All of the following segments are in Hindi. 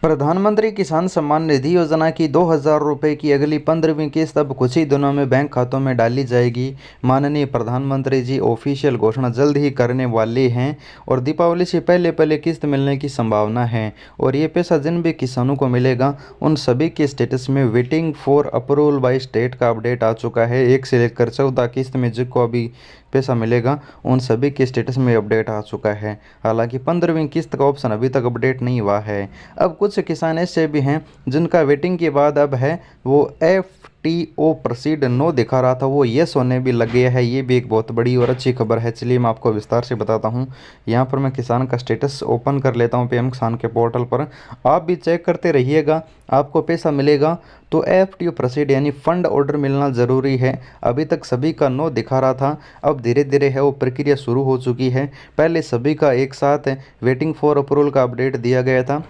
प्रधानमंत्री किसान सम्मान निधि योजना की 2,000 रुपये की अगली 15वीं किस्त अब कुछ ही दिनों में बैंक खातों में डाली जाएगी। माननीय प्रधानमंत्री जी ऑफिशियल घोषणा जल्द ही करने वाले हैं और दीपावली से पहले पहले किस्त मिलने की संभावना है। और ये पैसा जिन भी किसानों को मिलेगा उन सभी के स्टेटस में waiting for approval by state का अपडेट आ चुका है। 1 से लेकर 14 किस्त में जिनको अभी पैसा मिलेगा उन सभी के स्टेटस में अपडेट आ चुका है। हालांकि 15वीं किस्त का ऑप्शन अभी तक अपडेट नहीं हुआ है। अब कुछ किसान ऐसे भी हैं जिनका वेटिंग के बाद अब है वो FTO प्रोसीड नो दिखा रहा था, वो येस होने भी लग गया है। ये भी एक बहुत बड़ी और अच्छी खबर है। चलिए मैं आपको विस्तार से बताता हूँ। यहाँ पर मैं किसान का स्टेटस ओपन कर लेता हूँ PM किसान के पोर्टल पर। आप भी चेक करते रहिएगा, आपको पैसा मिलेगा तो FTO प्रोसीड यानी फंड ऑर्डर मिलना ज़रूरी है। अभी तक सभी का नो दिखा रहा था, अब धीरे धीरे है वो प्रक्रिया शुरू हो चुकी है। पहले सभी का एक साथ वेटिंग फॉर अप्रूवल का अपडेट दिया गया था,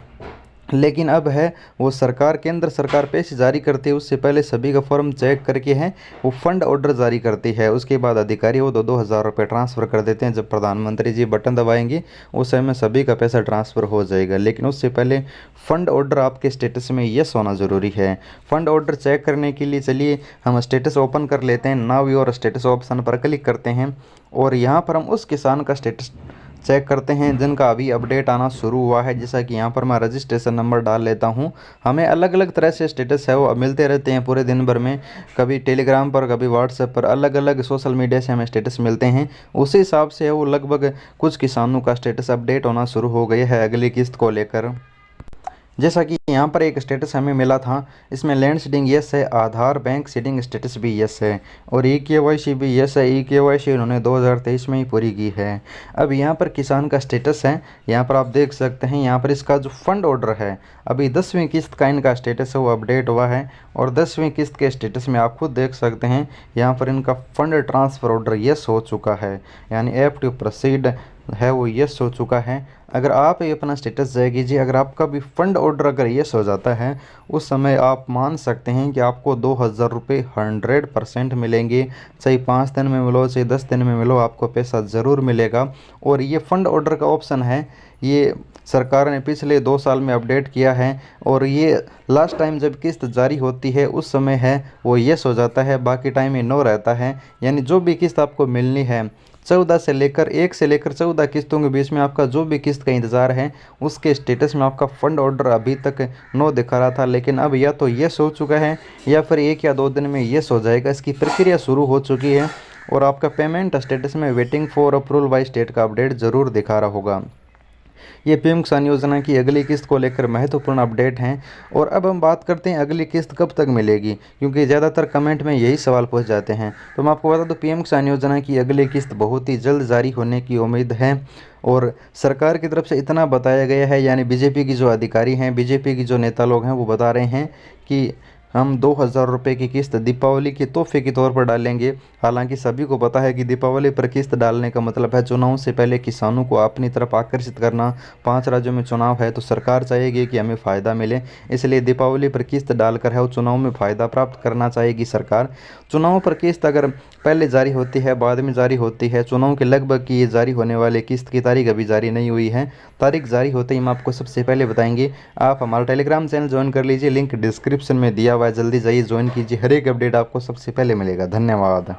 लेकिन अब है वो सरकार, केंद्र सरकार पैसे जारी करती है उससे पहले सभी का फॉर्म चेक करके है वो फंड ऑर्डर जारी करती है। उसके बाद अधिकारी वो 2,000 रुपये ट्रांसफ़र कर देते हैं। जब प्रधानमंत्री जी बटन दबाएंगे उस समय सभी का पैसा ट्रांसफ़र हो जाएगा, लेकिन उससे पहले फ़ंड ऑर्डर आपके स्टेटस में यस होना ज़रूरी है। फ़ंड ऑर्डर चेक करने के लिए चलिए हम स्टेटस ओपन कर लेते हैं। नाउ योर स्टेटस ऑप्शन पर क्लिक करते हैं और यहाँ पर हम उस किसान का स्टेटस चेक करते हैं जिनका अभी अपडेट आना शुरू हुआ है। जैसा कि यहाँ पर मैं रजिस्ट्रेशन नंबर डाल लेता हूँ। हमें अलग अलग तरह से स्टेटस है वो मिलते रहते हैं पूरे दिन भर में, कभी टेलीग्राम पर, कभी व्हाट्सएप पर, अलग अलग सोशल मीडिया से हमें स्टेटस मिलते हैं। उसी हिसाब से वो लगभग कुछ किसानों का स्टेटस अपडेट होना शुरू हो गया है अगली किस्त को लेकर। जैसा कि यहाँ पर एक स्टेटस हमें मिला था, इसमें लैंड सीडिंग यस है, आधार बैंक सीडिंग स्टेटस भी यस है और EKYC भी यस है। EKYC इन्होंने 2023 में ही पूरी की है। अब यहाँ पर किसान का स्टेटस है, यहाँ पर आप देख सकते हैं। यहाँ पर इसका जो फंड ऑर्डर है अभी 10वीं किस्त का इनका स्टेटस है वो अपडेट हुआ है और 10वीं किस्त के स्टेटस में आप खुद देख सकते हैं यहाँ पर इनका फंड ट्रांसफ़र ऑर्डर यस हो चुका है, यानी FTO प्रोसीड है वो यस हो चुका है। अगर आप ये अपना स्टेटस चेक कीजिए, अगर आपका भी फंड ऑर्डर अगर यस हो जाता है उस समय आप मान सकते हैं कि आपको 2,000 रुपये 100% मिलेंगे। चाहे 5 दिन में मिलो चाहे 10 दिन में मिलो, आपको पैसा ज़रूर मिलेगा। और ये फंड ऑर्डर का ऑप्शन है ये सरकार ने पिछले 2 साल में अपडेट किया है और ये लास्ट टाइम जब किस्त जारी होती है उस समय है वो यस हो जाता है, बाकी टाइम ये नो रहता है। यानी जो भी किस्त आपको मिलनी है 1 से लेकर 14 किस्तों के बीच में आपका जो भी किस्त का इंतज़ार है उसके स्टेटस में आपका फ़ंड ऑर्डर अभी तक नो दिखा रहा था, लेकिन अब या तो यस हो चुका है या फिर 1 या 2 दिन में यस हो जाएगा। इसकी प्रक्रिया शुरू हो चुकी है और आपका पेमेंट स्टेटस में waiting for approval by state का अपडेट ज़रूर दिखा रहा होगा। ये PM किसान योजना की अगली किस्त को लेकर महत्वपूर्ण अपडेट हैं। और अब हम बात करते हैं अगली किस्त कब तक मिलेगी, क्योंकि ज़्यादातर कमेंट में यही सवाल पूछ जाते हैं। तो मैं आपको बता दूं PM किसान योजना की अगली किस्त बहुत ही जल्द जारी होने की उम्मीद है और सरकार की तरफ से इतना बताया गया है, यानी BJP की जो अधिकारी हैं, BJP की जो नेता लोग हैं वो बता रहे हैं कि हम 2,000 रुपये की किस्त दीपावली के तोहफे के तौर पर डालेंगे। हालांकि सभी को पता है कि दीपावली पर किस्त डालने का मतलब है चुनाव से पहले किसानों को अपनी तरफ आकर्षित करना। 5 राज्यों में चुनाव है तो सरकार चाहेगी कि हमें फ़ायदा मिले, इसलिए दीपावली पर किस्त डालकर है वो चुनाव में फ़ायदा प्राप्त करना चाहेगी सरकार। चुनाव पर किस्त अगर पहले जारी होती है बाद में जारी होती है, चुनाव के लगभग की ये जारी होने वाली किस्त की तारीख अभी जारी नहीं हुई है। तारीख जारी होते ही हम आपको सबसे पहले बताएंगे। आप हमारा टेलीग्राम चैनल ज्वाइन कर लीजिए, लिंक डिस्क्रिप्शन में दिया हुआ है, जल्दी जाइए ज्वाइन कीजिए। हर एक अपडेट आपको सबसे पहले मिलेगा। धन्यवाद।